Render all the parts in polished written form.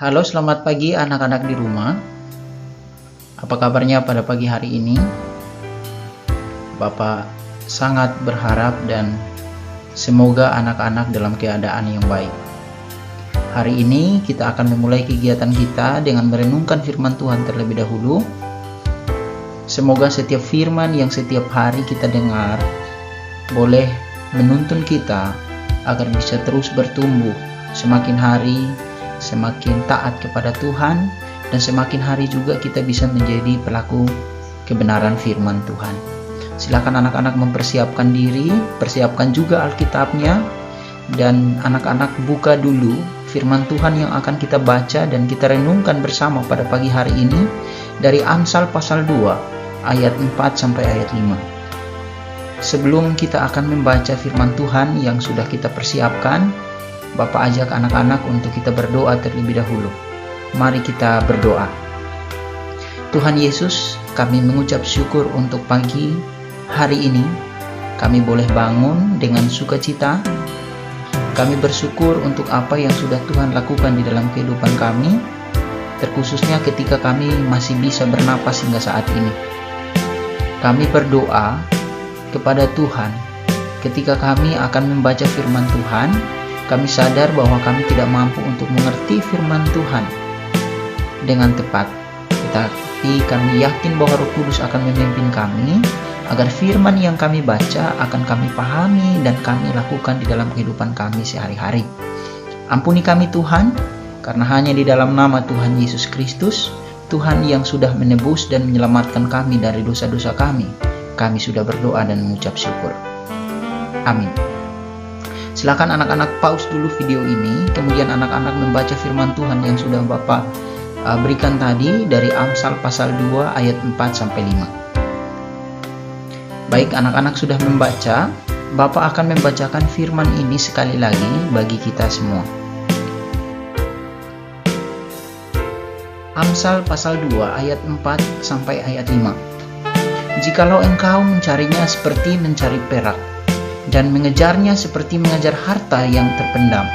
Halo, selamat pagi anak-anak di rumah. Apa kabarnya pada pagi hari ini? Bapak sangat berharap dan semoga anak-anak dalam keadaan yang baik. Hari ini kita akan memulai kegiatan kita dengan merenungkan firman Tuhan terlebih dahulu. Semoga setiap firman yang setiap hari kita dengar boleh menuntun kita agar bisa terus bertumbuh semakin hari, semakin taat kepada Tuhan, dan semakin hari juga kita bisa menjadi pelaku kebenaran firman Tuhan. Silakan anak-anak mempersiapkan diri, persiapkan juga Alkitabnya, dan anak-anak buka dulu firman Tuhan yang akan kita baca dan kita renungkan bersama pada pagi hari ini dari Amsal pasal 2 ayat 4 sampai ayat 5. Sebelum kita akan membaca firman Tuhan yang sudah kita persiapkan, Bapak ajak anak-anak untuk kita berdoa terlebih dahulu. Mari kita berdoa. Tuhan Yesus, kami mengucap syukur untuk pagi hari ini. Kami boleh bangun dengan sukacita. Kami bersyukur untuk apa yang sudah Tuhan lakukan di dalam kehidupan kami, terkhususnya ketika kami masih bisa bernapas hingga saat ini. Kami berdoa kepada Tuhan, ketika kami akan membaca firman Tuhan, kami sadar bahwa kami tidak mampu untuk mengerti firman Tuhan dengan tepat. Tetapi kami yakin bahwa Roh Kudus akan memimpin kami agar firman yang kami baca akan kami pahami dan kami lakukan di dalam kehidupan kami sehari-hari. Ampuni kami Tuhan, karena hanya di dalam nama Tuhan Yesus Kristus, Tuhan yang sudah menebus dan menyelamatkan kami dari dosa-dosa kami sudah berdoa dan mengucap syukur. Amin. Silakan anak-anak pause dulu video ini, kemudian anak-anak membaca firman Tuhan yang sudah Bapak berikan tadi dari Amsal pasal 2 ayat 4 sampai 5. Baik, anak-anak sudah membaca, Bapak akan membacakan firman ini sekali lagi bagi kita semua. Amsal pasal 2 ayat 4 sampai ayat 5. Jikalau engkau mencarinya seperti mencari perak, dan mengejarnya seperti mengejar harta yang terpendam,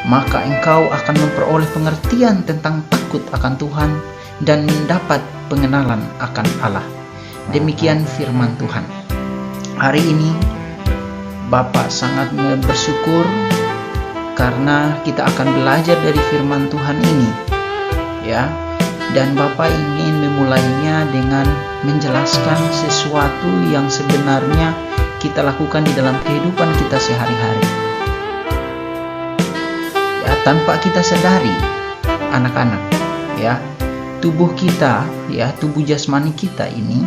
maka engkau akan memperoleh pengertian tentang takut akan Tuhan dan mendapat pengenalan akan Allah. Demikian firman Tuhan. Hari ini Bapak sangat bersyukur karena kita akan belajar dari firman Tuhan ini, ya. Dan Bapak ingin memulainya dengan menjelaskan sesuatu yang sebenarnya kita lakukan di dalam kehidupan kita sehari-hari. Ya, tanpa kita sadari, anak-anak, ya, tubuh kita, ya, tubuh jasmani kita ini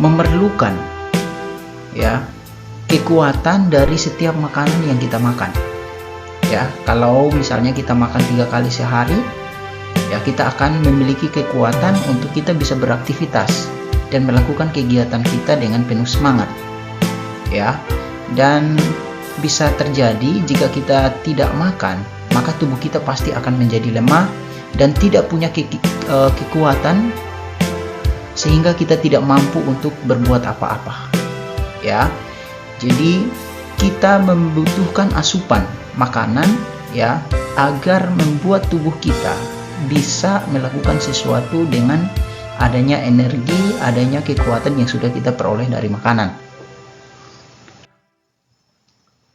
memerlukan, ya, kekuatan dari setiap makanan yang kita makan. Ya, kalau misalnya kita makan 3 kali sehari, ya, kita akan memiliki kekuatan untuk kita bisa beraktivitas dan melakukan kegiatan kita dengan penuh semangat, ya. Dan bisa terjadi jika kita tidak makan, maka tubuh kita pasti akan menjadi lemah dan tidak punya kekuatan, sehingga kita tidak mampu untuk berbuat apa-apa, ya. Jadi kita membutuhkan asupan makanan, ya, agar membuat tubuh kita bisa melakukan sesuatu dengan adanya energi, adanya kekuatan yang sudah kita peroleh dari makanan.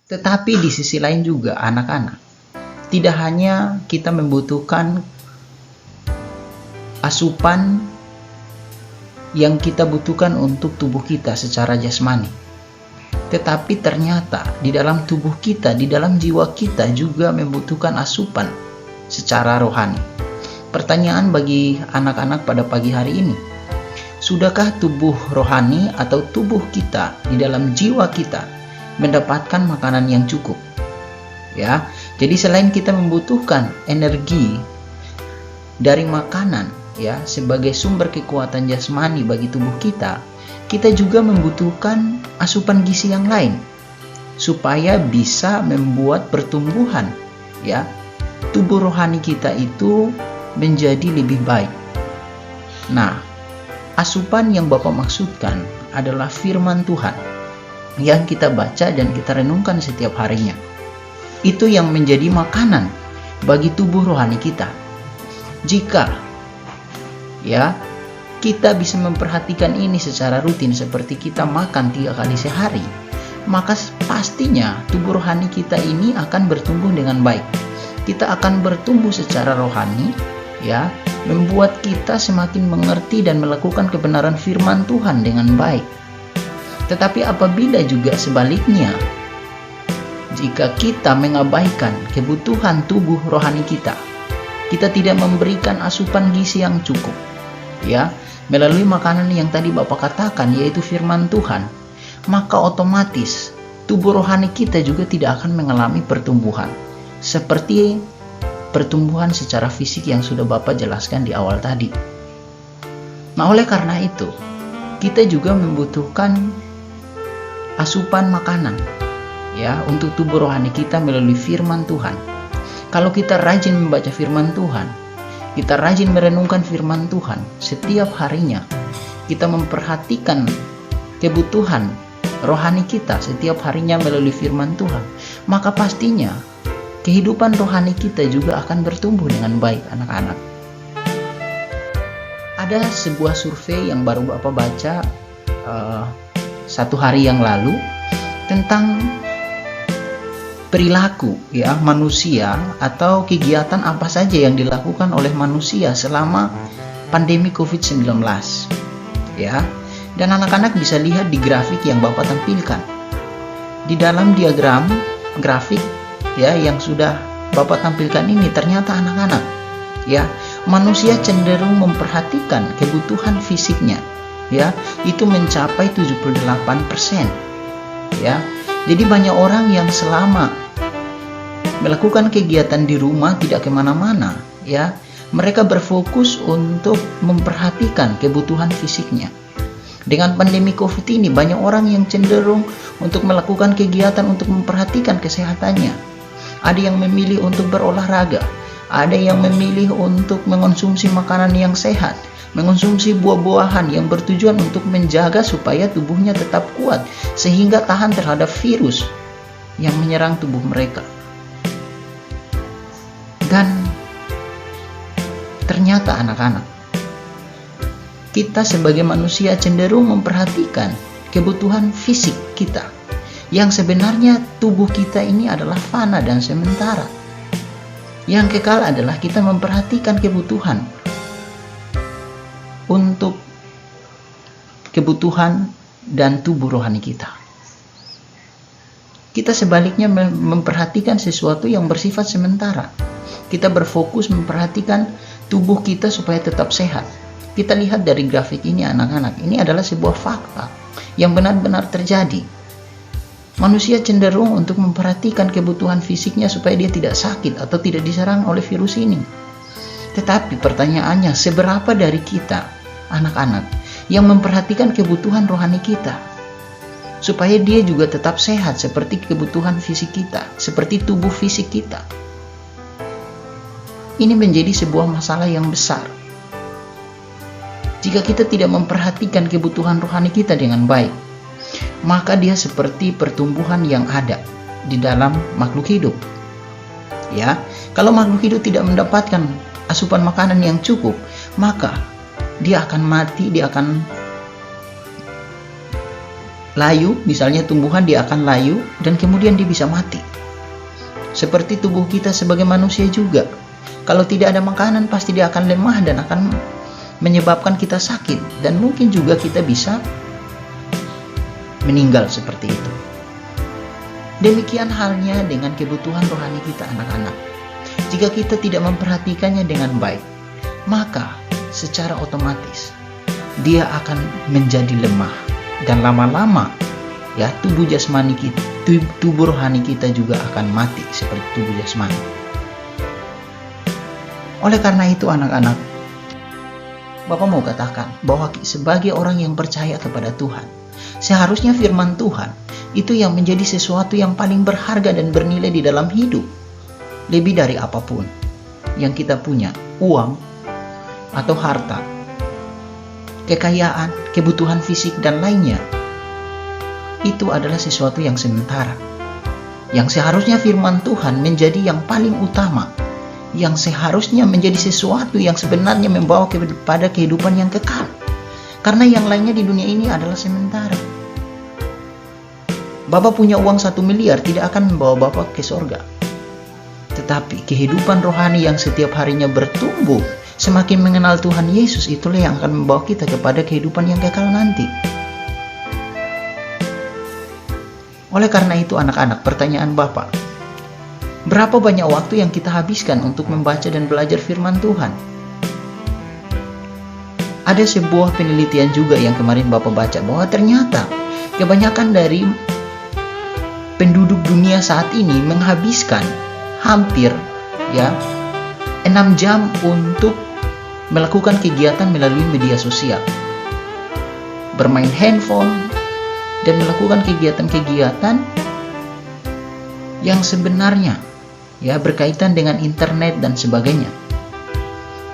Tetapi di sisi lain juga anak-anak, tidak hanya kita membutuhkan asupan yang kita butuhkan untuk tubuh kita secara jasmani, tetapi ternyata di dalam tubuh kita, di dalam jiwa kita juga membutuhkan asupan secara rohani. Pertanyaan bagi anak-anak pada pagi hari ini, sudahkah tubuh rohani atau tubuh kita di dalam jiwa kita mendapatkan makanan yang cukup? Ya, jadi selain kita membutuhkan energi dari makanan, ya, sebagai sumber kekuatan jasmani bagi tubuh kita, kita juga membutuhkan asupan gizi yang lain supaya bisa membuat pertumbuhan, ya, tubuh rohani kita itu menjadi lebih baik. Nah, asupan yang Bapak maksudkan adalah firman Tuhan yang kita baca dan kita renungkan setiap harinya. Itu yang menjadi makanan bagi tubuh rohani kita. Jika kita bisa memperhatikan ini secara rutin seperti kita makan 3 kali sehari, maka pastinya tubuh rohani kita ini akan bertumbuh dengan baik. Kita akan bertumbuh secara rohani, membuat kita semakin mengerti dan melakukan kebenaran firman Tuhan dengan baik. Tetapi apabila juga sebaliknya, jika kita mengabaikan kebutuhan tubuh rohani kita tidak memberikan asupan gizi yang cukup, melalui makanan yang tadi Bapak katakan, yaitu firman Tuhan, maka otomatis tubuh rohani kita juga tidak akan mengalami pertumbuhan seperti pertumbuhan secara fisik yang sudah Bapak jelaskan di awal tadi. Nah, oleh karena itu, kita juga membutuhkan asupan makanan untuk tubuh rohani kita melalui firman Tuhan. Kalau kita rajin membaca firman Tuhan, kita rajin merenungkan firman Tuhan setiap harinya, kita memperhatikan kebutuhan rohani kita setiap harinya melalui firman Tuhan, maka pastinya kehidupan rohani kita juga akan bertumbuh dengan baik, anak-anak. Ada sebuah survei yang baru Bapak baca 1 hari yang lalu tentang perilaku manusia atau kegiatan apa saja yang dilakukan oleh manusia selama pandemi COVID-19. Dan anak-anak bisa lihat di grafik yang Bapak tampilkan. Di dalam diagram grafik yang sudah Bapak tampilkan ini, ternyata anak-anak manusia cenderung memperhatikan kebutuhan fisiknya itu mencapai 78%. Jadi banyak orang yang selama melakukan kegiatan di rumah tidak kemana-mana, mereka berfokus untuk memperhatikan kebutuhan fisiknya. Dengan pandemi COVID ini, banyak orang yang cenderung untuk melakukan kegiatan untuk memperhatikan kesehatannya. Ada yang memilih untuk berolahraga, ada yang memilih untuk mengonsumsi makanan yang sehat, mengonsumsi buah-buahan yang bertujuan untuk menjaga supaya tubuhnya tetap kuat sehingga tahan terhadap virus yang menyerang tubuh mereka. Dan ternyata anak-anak, kita sebagai manusia cenderung memperhatikan kebutuhan fisik kita, yang sebenarnya tubuh kita ini adalah fana dan sementara. Yang kekal adalah kita memperhatikan kebutuhan untuk kebutuhan dan tubuh rohani kita. Kita sebaliknya memperhatikan sesuatu yang bersifat sementara. Kita berfokus memperhatikan tubuh kita supaya tetap sehat. Kita lihat dari grafik ini, anak-anak, ini adalah sebuah fakta yang benar-benar terjadi. Manusia cenderung untuk memperhatikan kebutuhan fisiknya supaya dia tidak sakit atau tidak diserang oleh virus ini. Tetapi pertanyaannya, seberapa dari kita anak-anak yang memperhatikan kebutuhan rohani kita supaya dia juga tetap sehat seperti kebutuhan fisik kita, seperti tubuh fisik kita? Ini menjadi sebuah masalah yang besar. Jika kita tidak memperhatikan kebutuhan rohani kita dengan baik, maka dia seperti pertumbuhan yang ada di dalam makhluk hidup. Kalau makhluk hidup tidak mendapatkan asupan makanan yang cukup, maka dia akan mati, dia akan layu, misalnya tumbuhan dia akan layu dan kemudian dia bisa mati. Seperti tubuh kita sebagai manusia juga, kalau tidak ada makanan pasti dia akan lemah dan akan menyebabkan kita sakit, dan mungkin juga kita bisa meninggal seperti itu. Demikian halnya dengan kebutuhan rohani kita, anak-anak. Jika kita tidak memperhatikannya dengan baik, maka secara otomatis dia akan menjadi lemah, dan lama-lama tubuh jasmani kita, tubuh rohani kita juga akan mati seperti tubuh jasmani. Oleh karena itu, anak-anak, Bapak mau katakan bahwa sebagai orang yang percaya kepada Tuhan, seharusnya firman Tuhan itu yang menjadi sesuatu yang paling berharga dan bernilai di dalam hidup, lebih dari apapun yang kita punya, uang atau harta, kekayaan, kebutuhan fisik, dan lainnya. Itu adalah sesuatu yang sementara, yang seharusnya firman Tuhan menjadi yang paling utama, yang seharusnya menjadi sesuatu yang sebenarnya membawa kepada kehidupan yang kekal. Karena yang lainnya di dunia ini adalah sementara. Bapak punya uang 1 miliar tidak akan membawa Bapak ke surga. Tetapi kehidupan rohani yang setiap harinya bertumbuh, semakin mengenal Tuhan Yesus, itulah yang akan membawa kita kepada kehidupan yang kekal nanti. Oleh karena itu anak-anak, pertanyaan Bapak, berapa banyak waktu yang kita habiskan untuk membaca dan belajar firman Tuhan? Ada sebuah penelitian juga yang kemarin Bapak baca, bahwa ternyata kebanyakan dari penduduk dunia saat ini menghabiskan hampir 6 jam untuk melakukan kegiatan melalui media sosial, bermain handphone, dan melakukan kegiatan-kegiatan yang sebenarnya berkaitan dengan internet dan sebagainya.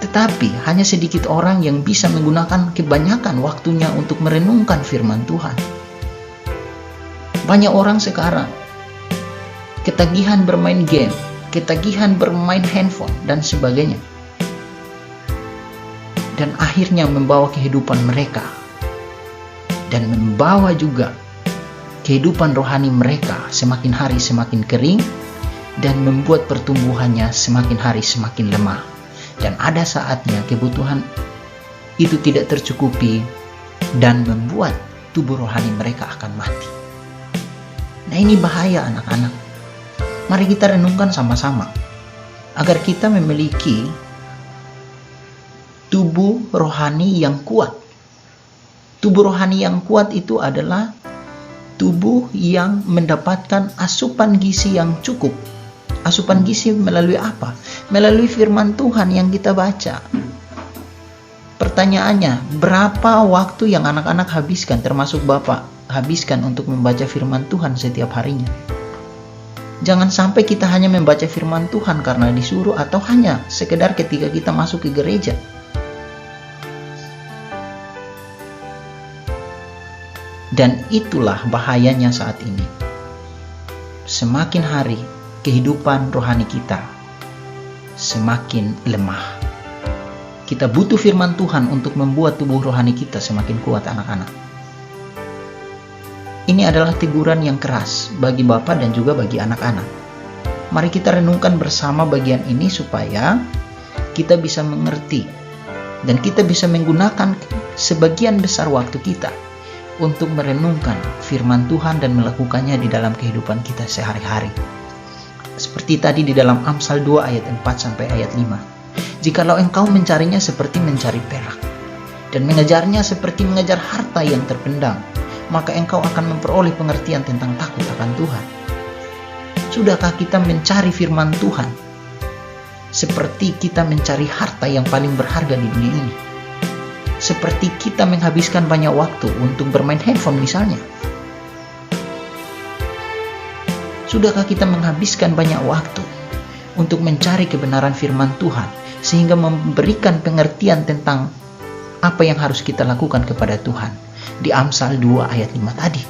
Tetapi hanya sedikit orang yang bisa menggunakan kebanyakan waktunya untuk merenungkan firman Tuhan. Banyak orang sekarang ketagihan bermain game, ketagihan bermain handphone dan sebagainya, dan akhirnya membawa kehidupan mereka dan membawa juga kehidupan rohani mereka semakin hari semakin kering, dan membuat pertumbuhannya semakin hari semakin lemah. Dan ada saatnya kebutuhan itu tidak tercukupi dan membuat tubuh rohani mereka akan mati. Nah, ini bahaya anak-anak. Mari kita renungkan sama-sama agar kita memiliki tubuh rohani yang kuat. Tubuh rohani yang kuat itu adalah tubuh yang mendapatkan asupan gizi yang cukup. Asupan gizi melalui apa? Melalui firman Tuhan yang kita baca. Pertanyaannya, berapa waktu yang anak-anak habiskan, termasuk Bapak, habiskan untuk membaca firman Tuhan setiap harinya? Jangan sampai kita hanya membaca firman Tuhan karena disuruh, atau hanya sekedar ketika kita masuk ke gereja. Dan itulah bahayanya saat ini. Semakin hari kehidupan rohani kita semakin lemah. Kita butuh firman Tuhan untuk membuat tubuh rohani kita semakin kuat, anak-anak. Ini adalah teguran yang keras bagi Bapak dan juga bagi anak-anak. Mari kita renungkan bersama bagian ini supaya kita bisa mengerti dan kita bisa menggunakan sebagian besar waktu kita untuk merenungkan firman Tuhan dan melakukannya di dalam kehidupan kita sehari-hari. Seperti tadi di dalam Amsal 2 ayat 4 sampai ayat 5. Jikalau engkau mencarinya seperti mencari perak, dan mengejarnya seperti mengejar harta yang terpendam, maka engkau akan memperoleh pengertian tentang takut akan Tuhan. Sudahkah kita mencari firman Tuhan seperti kita mencari harta yang paling berharga di dunia ini? Seperti kita menghabiskan banyak waktu untuk bermain handphone misalnya. Sudahkah kita menghabiskan banyak waktu untuk mencari kebenaran firman Tuhan sehingga memberikan pengertian tentang apa yang harus kita lakukan kepada Tuhan di Amsal 2 ayat 5 tadi?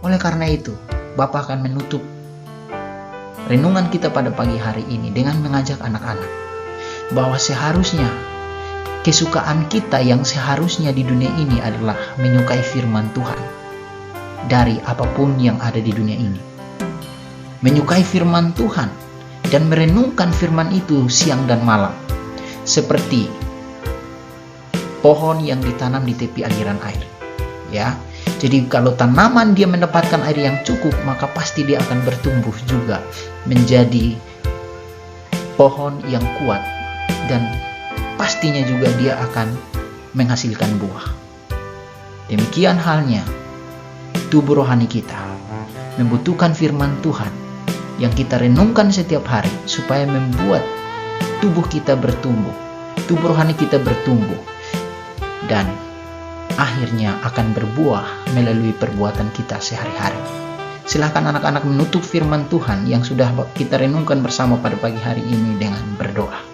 Oleh karena itu, Bapak akan menutup renungan kita pada pagi hari ini dengan mengajak anak-anak bahwa seharusnya kesukaan kita yang seharusnya di dunia ini adalah menyukai firman Tuhan dari apapun yang ada di dunia ini. Menyukai firman Tuhan dan merenungkan firman itu siang dan malam, seperti pohon yang ditanam di tepi aliran air. Jadi kalau tanaman dia mendapatkan air yang cukup, maka pasti dia akan bertumbuh juga menjadi pohon yang kuat, dan pastinya juga dia akan menghasilkan buah. Demikian halnya tubuh rohani kita membutuhkan firman Tuhan yang kita renungkan setiap hari supaya membuat tubuh kita bertumbuh, tubuh rohani kita bertumbuh, dan akhirnya akan berbuah melalui perbuatan kita sehari-hari. Silakan anak-anak menutup firman Tuhan yang sudah kita renungkan bersama pada pagi hari ini dengan berdoa.